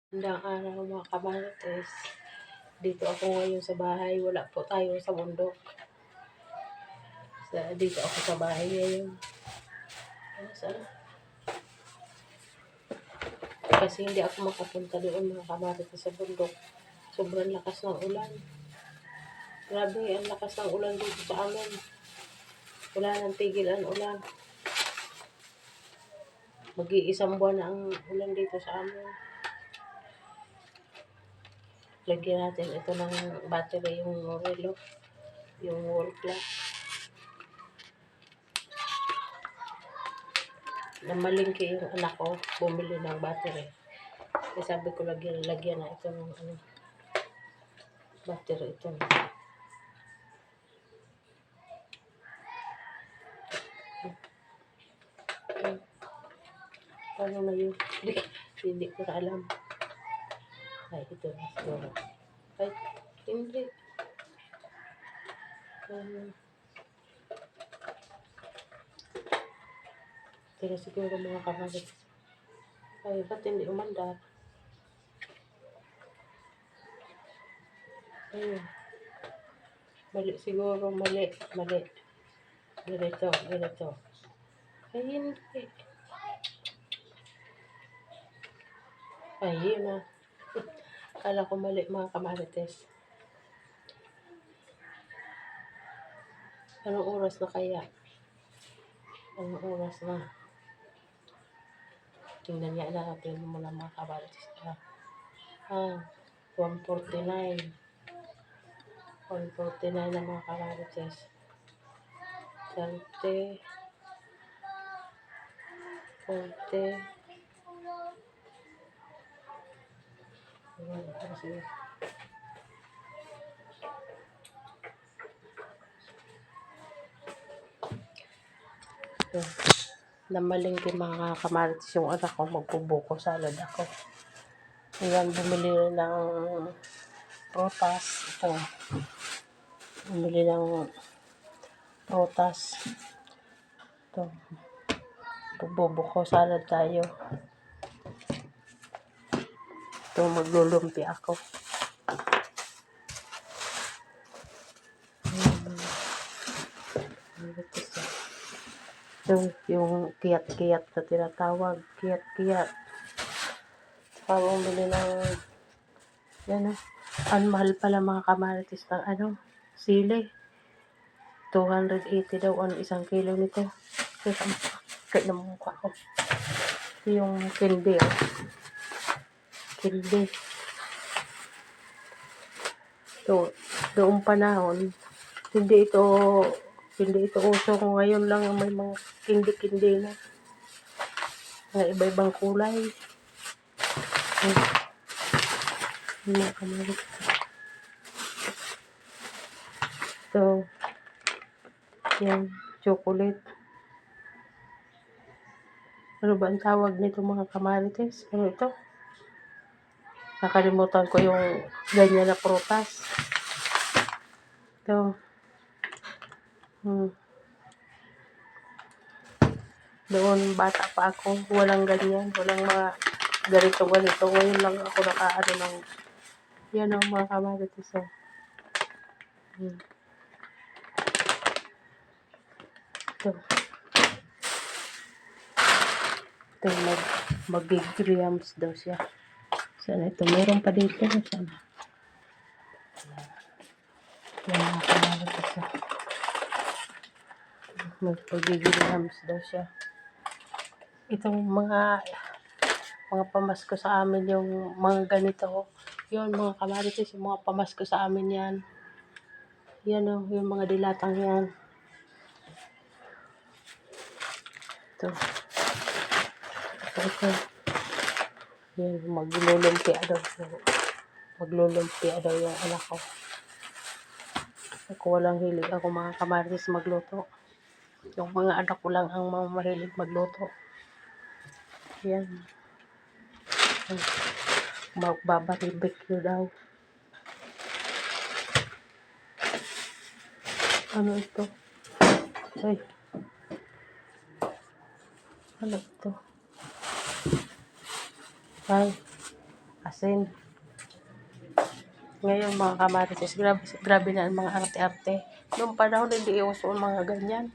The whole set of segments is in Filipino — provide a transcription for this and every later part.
Magandang araw mga kamarites. Dito ako ngayon sa bahay. Wala po tayo sa bundok. Dito ako sa bahay ngayon. Kasi hindi ako makapunta doon mga kamarites sa bundok. Sobrang lakas ng ulan. Grabe, ang lakas ng ulan dito sa amin. Wala nang tigil ang ulan. Mag-iisang buwan na ang ulan dito sa amin. Lagyan natin ito ng battery, yung relo, yung wall clock. Namalingki yung anak ko, bumili ng battery. Kaya sabi ko lagyan na ito ng battery ito. Paano na yun? Hindi ko na alam. Ay, ito na siguro. Ay, hindi. Ito na siguro mga kamarit. Ay, ba't hindi umandar? Ayun. Mali siguro, mali. Ganito. Ay, hindi. Ay, yun na. Kala ko mali mga kamarites. Anong oras na kaya? Anong oras na? Tingnan niya natin muna mga kamarites. 1:49. 1:49 na mga kamarites. 30. 40. Namalingki mga kamarites yung anak ko, magbubuko salad ako. Ayan, bumili ng prutas. Ito. Bumili ng prutas. Ito. Magbubuko salad tayo. Ito, maglulumpi ako. Yung kiyat-kiyat na tinatawag. Kiyat-kiyat. Saka bumili ng yan ang mahal pala mga kamarites ng sili. 280 daw ang isang kilo nito. Kaya ng mukha ko. Yung kindi. Kindi. So, doong panahon, hindi ito uso. Ngayon lang may mga kindi-kindi na. Mga iba-ibang kulay. Mga kamarites. So, yan, chocolate. Ano ba ang tawag nito mga kamarites? Ano ito? Nakalimutan ko yung ganyan na prutas. Ito. Doon bata pa ako, walang ganyan. Walang mga ganito. Ngayon lang ako nakaano ng yan ang mga kamarites. Ito. Ito, mag-grams daw siya. Sana ito? Meron pa dito. Sana. Yan mga kamarites. Mag-grams daw siya. Itong mga pamasko sa amin, yung mga ganito. Yun mga kamarites, yung mga pamasko sa amin yan. Yan yung mga dilatang yan. Ito. Yan, maglulumpia daw yung anak ko. Ako walang hilig ako mga kamarites magluto. Yung mga anak ko lang ang mahilig magluto. Yan. Magbabaribecue daw. Ano ito? Ay. Ano ito? Ay. asin. Ngayon mga kamarites, grabe na ang mga arte-arte. Noong panahon hindi uso ang mga ganyan.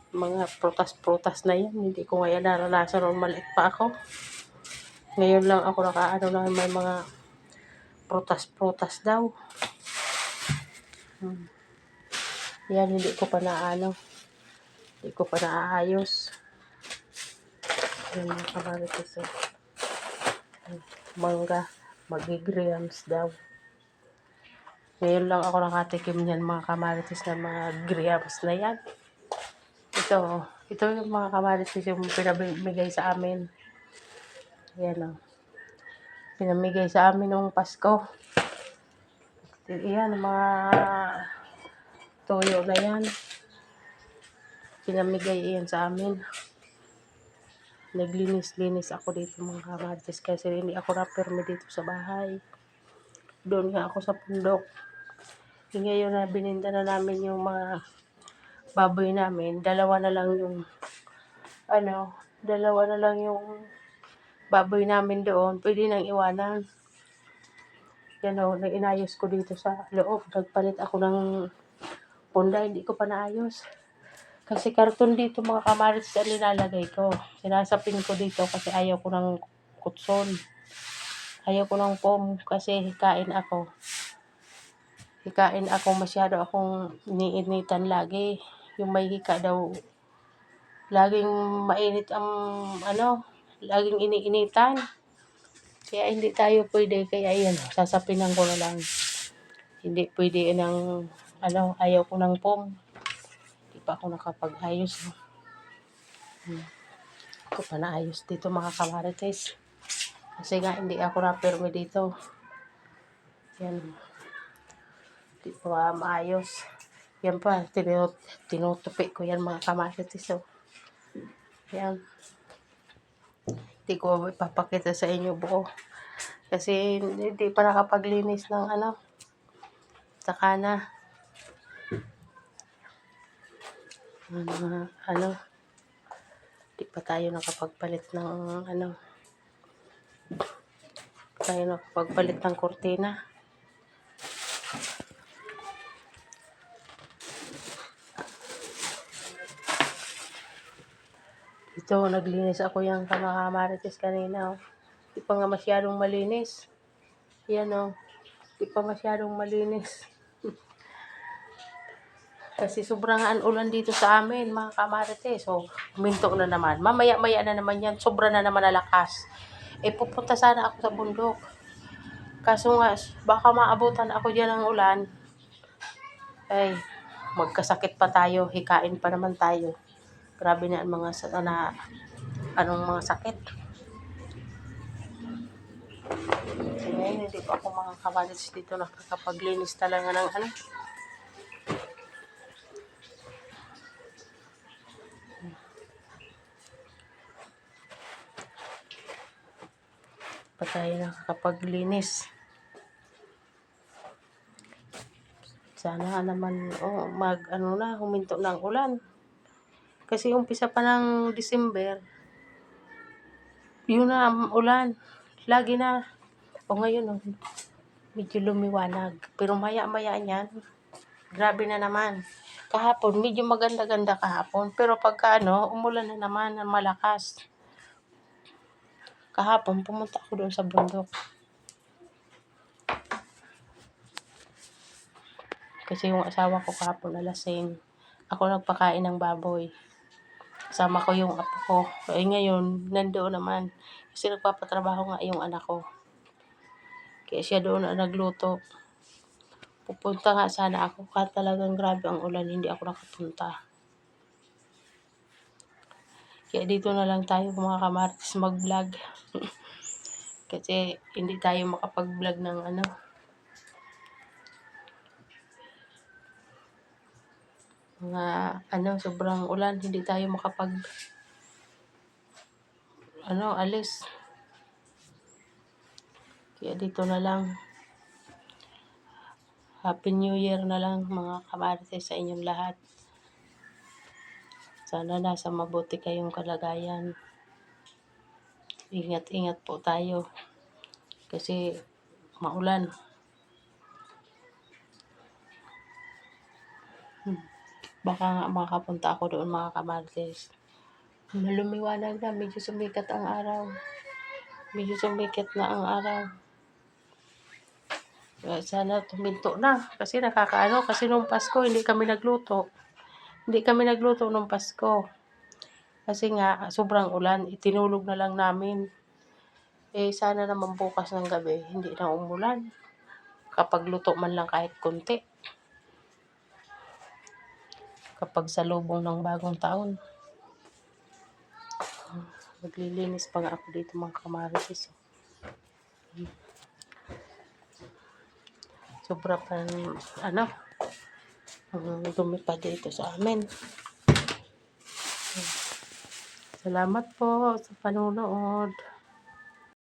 Mga prutas-prutas na yan. Hindi ko ngayon naranasan noong maliit pa ako. Ngayon lang ako nakaano na may mga prutas-prutas daw. Yan, hindi ko pa naano. Hindi ko pa naaayos. Yan mga kamarites. Mangga, mag-grams daw. Ngayon lang ako nakatikim niyan mga kamarites na mga grams na yan. Ito yung mga kamarites yung pinamigay sa amin. Yan o. Pinamigay sa amin nung Pasko. Yan, mga toyo na yan. Pinamigay yan sa amin. Naglinis-linis ako dito mga kamarites kasi hindi ako na-permi dito sa bahay. Doon nga ako sa bundok. Ngayon na bininda na namin yung mga baboy namin. Dalawa na lang yung baboy namin doon. Pwede nang iwanan. Yan o, inayos ko dito sa loob. Nagpalit ako ng punda, hindi ko pa naayos. Kasi karton dito mga kamarites ang nilalagay ko. Sinasapin ko dito kasi ayaw ko ng kutson. Ayaw ko ng foam kasi hikain ako. Masyado akong iniinitan lagi. Yung may hika daw, laging mainit ang laging iniinitan. Kaya hindi tayo pwede, kaya yan, sasapinan ko na lang. Hindi pwede ng ayaw ko ng foam. Hindi pa ako nakapag-ayos. Hindi ko pa naayos dito mga kamarites. Kasi nga hindi ako na-permi dito. Yan. Hindi pa maayos. Yan pa, tinutupi ko yan mga kamarites. Yan. Hindi ko ipapakita sa inyo buo. Kasi hindi pa nakapaglinis ng sakana. Hindi pa tayo nakapagpalit ng kurtina. Ito, naglinis ako yung mga kamarites kanina. Hindi pa nga masyadong malinis. Yan o. Hindi pa masyadong malinis. Kasi sobrang ulan dito sa amin, mga kamarites. So, huminto na naman. Mamaya-maya na naman yan. Sobra na naman nalakas. Pupunta sana ako sa bundok. Kaso nga, baka maabutan ako dyan ng ulan. Ay, magkasakit pa tayo. Hikain pa naman tayo. Grabe na ang mga mga sakit. So, ngayon, hindi pa ako mga kamarites dito nakakapaglinis talaga ng pa tayo nakakapaglinis. Sana naman huminto na ang ulan. Kasi umpisa pa ng December, yun na ang ulan. Lagi na. Ngayon medyo lumiwanag. Pero maya-maya niyan, grabe na naman. Kahapon, medyo maganda-ganda kahapon. Pero pagka umulan na naman ng malakas. Kahapon, pumunta ako doon sa bundok. Kasi yung asawa ko kahapon alasing. Ako nagpakain ng baboy. Kasama ko yung apo ko. Ngayon, nandoon naman. Kasi nagpapatrabaho nga yung anak ko. Kaya siya doon nagluto. Pupunta nga sana ako. Kahit talagang grabe ang ulan, hindi ako nakapunta. Kaya dito na lang tayo mga kamarites mag-vlog. Kasi hindi tayo makapag-vlog ng sobrang ulan, hindi tayo makapag alis. Kaya dito na lang. Happy New Year na lang mga kamarites sa inyong lahat. Sana nasa mabuti kayong kalagayan. Ingat-ingat po tayo. Kasi maulan. Baka nga makapunta ako doon mga kamarites. Lumiwanag na, medyo sumikat ang araw. Medyo sumikat na ang araw. Sana tuminto na. Kasi nakakaano. Kasi nung Pasko, hindi kami nagluto. Hindi kami nagluto nung Pasko. Kasi nga, sobrang ulan. Itinulog na lang namin. Sana naman bukas ng gabi, hindi na umulan. Kapag luto man lang kahit konti. Kapag salubong ng bagong taon. Maglilinis pa nga ako dito mga kamarites. Sobra pa ang dumi pa dito sa amin. Salamat po sa panonood.